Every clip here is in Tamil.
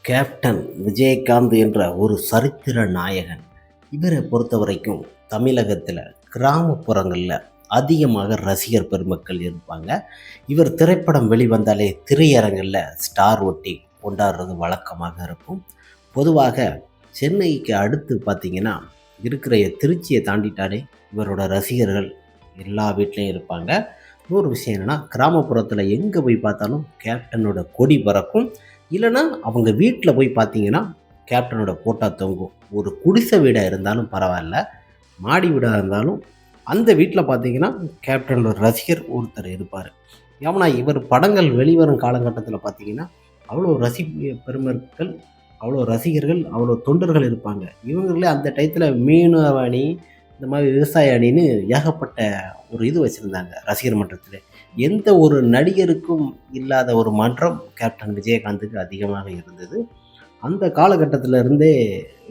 கேப்டன் விஜயகாந்த் என்ற ஒரு சரித்திர நாயகன். இவரை பொறுத்த வரைக்கும் தமிழகத்தில் கிராமப்புறங்களில் அதிகமாக ரசிகர் பெருமக்கள் இருப்பாங்க. இவர் திரைப்படம் வெளிவந்தாலே திரையரங்கில் ஸ்டார் ஒட்டி கொண்டாடுறது வழக்கமாக இருக்கும். பொதுவாக சென்னைக்கு அடுத்து பார்த்திங்கன்னா இருக்கிற திருச்சியை தாண்டிட்டாலே இவரோட ரசிகர்கள் எல்லா வீட்லேயும் இருப்பாங்க. இன்னொரு விஷயம் என்னென்னா, கிராமப்புறத்தில் எங்கே போய் பார்த்தாலும் கேப்டனோட கொடி பறக்கும். இல்லைன்னா அவங்க வீட்டில் போய் பார்த்தீங்கன்னா கேப்டனோட ஃபோட்டோ தொங்கும். ஒரு குடிசை வீடாக இருந்தாலும் பரவாயில்ல, மாடி வீடாக இருந்தாலும் அந்த வீட்டில் பார்த்தீங்கன்னா கேப்டனோட ரசிகர் ஒருத்தர் இருப்பார். ஏன்னா இவர் படங்கள் வெளிவரும் காலகட்டத்தில் பார்த்தீங்கன்னா அவ்வளோ பெருமக்கள், அவ்வளோ ரசிகர்கள், அவ்வளோ தொண்டர்கள் இருப்பாங்க. இவங்களே அந்த டயத்தில் மீனவ அணி, இந்த மாதிரி விவசாய அணின்னு ஏகப்பட்ட ஒரு இது வச்சுருந்தாங்க ரசிகர் மன்றத்தில். எந்த ஒரு நடிகருக்கும் இல்லாத ஒரு மன்றம் கேப்டன் விஜயகாந்துக்கு அதிகமாக இருந்தது. அந்த காலகட்டத்தில் இருந்தே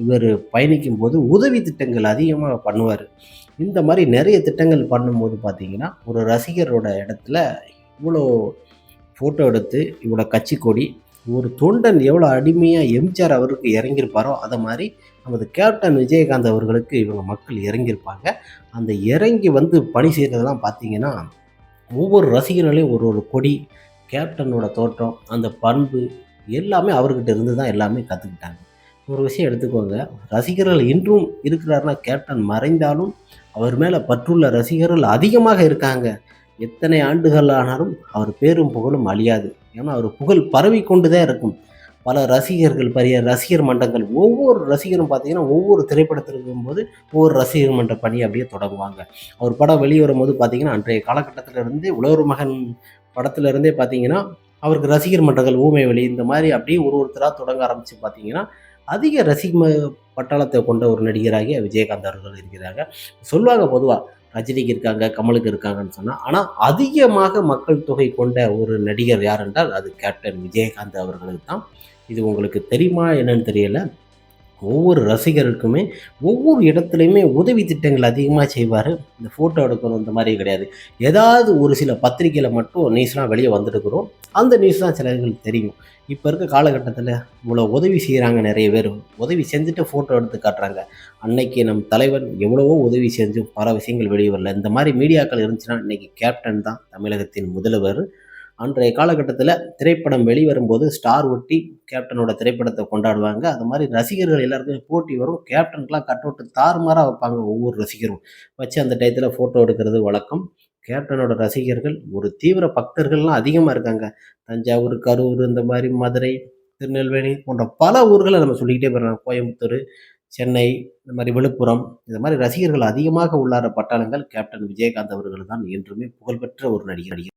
இவர் பயணிக்கும் போது உதவி திட்டங்கள் அதிகமாக பண்ணுவார். இந்த மாதிரி நிறைய திட்டங்கள் பண்ணும்போது பார்த்திங்கன்னா, ஒரு ரசிகரோட இடத்துல இவ்வளோ ஃபோட்டோ எடுத்து இவ்வளோ கட்சி கொடி, ஒரு தொண்டன் எவ்வளோ அடிமையாக எம்ஜிஆர் அவருக்கு இறங்கியிருப்பாரோ அதை மாதிரி நமது கேப்டன் விஜயகாந்த் அவர்களுக்கு இவங்க மக்கள் இறங்கியிருப்பாங்க. அந்த இறங்கி வந்து பணி செய்கிறதெல்லாம் பார்த்திங்கன்னா, ஒவ்வொரு ரசிகர்களையும் ஒரு ஒரு கொடி, கேப்டனோட தோற்றம், அந்த பண்பு எல்லாமே அவர்கிட்ட இருந்து தான் எல்லாமே கற்றுக்கிட்டாங்க. ஒரு விஷயம் எடுத்துக்கோங்க, ரசிகர்கள் இன்றும் இருக்கிறாருன்னா கேப்டன் மறைந்தாலும் அவர் மேலே பற்றுள்ள ரசிகர்கள் அதிகமாக இருக்காங்க. எத்தனை ஆண்டுகள் ஆனாலும் அவர் பேரும் புகழும் அழியாது. ஏன்னா அவர் புகழ் பரவி கொண்டு தான் இருக்கும். பல ரசிகர்கள், பெரிய ரசிகர் மன்றங்கள், ஒவ்வொரு ரசிகரும் பார்த்தீங்கன்னா ஒவ்வொரு திரைப்படத்தில் இருக்கும்போது ஒவ்வொரு ரசிகர் மன்ற பணி அப்படியே தொடங்குவாங்க. அவர் படம் வெளிவரும் போது பார்த்தீங்கன்னா அன்றைய காலகட்டத்திலிருந்தே உழவர் மகன் படத்திலிருந்தே பார்த்தீங்கன்னா அவருக்கு ரசிகர் மன்றங்கள், ஊமை வெளி, இந்த மாதிரி அப்படியே ஒருத்தராக தொடங்க ஆரம்பித்து பார்த்தீங்கன்னா அதிக பட்டாளத்தை கொண்ட ஒரு நடிகராகிய விஜயகாந்த் அவர்கள் இருக்கிறாங்க. சொல்லுவாங்க பொதுவாக ரஜினிக்கு இருக்காங்க, கமலுக்கு இருக்காங்கன்னு சொன்னால், ஆனால் அதிகமாக மக்கள் தொகை கொண்ட ஒரு நடிகர் யார் என்றால் அது கேப்டன் விஜயகாந்த் அவர்களுக்கு தான். இது உங்களுக்கு தெரியுமா என்னன்னு தெரியல. ஒவ்வொரு ரசிகருக்குமே ஒவ்வொரு இடத்துலையுமே உதவி திட்டங்கள் அதிகமாக செய்வார். இந்த ஃபோட்டோ எடுக்கணும் இந்த மாதிரி கிடையாது. ஏதாவது ஒரு சில பத்திரிகையில் மட்டும் நியூஸ்லாம் வெளியே வந்துட்டுருக்குறோம். அந்த நியூஸ் தான் சிலர்களுக்கு தெரியும். இப்போ இருக்க காலகட்டத்தில் இவ்வளோ உதவி செய்கிறாங்க, நிறைய பேர் உதவி செஞ்சுட்டு ஃபோட்டோ எடுத்து காட்டுறாங்க. அன்னைக்கு நம் தலைவன் எவ்வளவோ உதவி செஞ்சும் பல விஷயங்கள் வெளியே வரல. இந்த மாதிரி மீடியாக்கள் இருந்துச்சுன்னா இன்றைக்கி கேப்டன் தான் தமிழகத்தின் முதல்வர். அன்றைய காலகட்டத்தில் திரைப்படம் வெளிவரும்போது ஸ்டார் ஒட்டி கேப்டனோட திரைப்படத்தை கொண்டாடுவாங்க. அது மாதிரி ரசிகர்கள் எல்லாருக்கும் போட்டி வரும். கேப்டனுக்கெலாம் கட் அவுட்டு தாறுமாறாக வைப்பாங்க. ஒவ்வொரு ரசிகரும் வச்சு அந்த டயத்தில் ஃபோட்டோ எடுக்கிறது வழக்கம். கேப்டனோட ரசிகர்கள் ஒரு தீவிர பக்தர்கள்லாம் அதிகமாக இருக்காங்க. தஞ்சாவூர், கரூர், இந்த மாதிரி மதுரை, திருநெல்வேலி போன்ற பல ஊர்களை நம்ம சொல்லிக்கிட்டே போகிறோம். கோயம்புத்தூர், சென்னை, இந்த மாதிரி விழுப்புரம், இந்த மாதிரி ரசிகர்கள் அதிகமாக உள்ளார பட்டாளங்கள் கேப்டன் விஜயகாந்த் அவர்கள் தான் என்றுமே புகழ்பெற்ற ஒரு நடிகர்.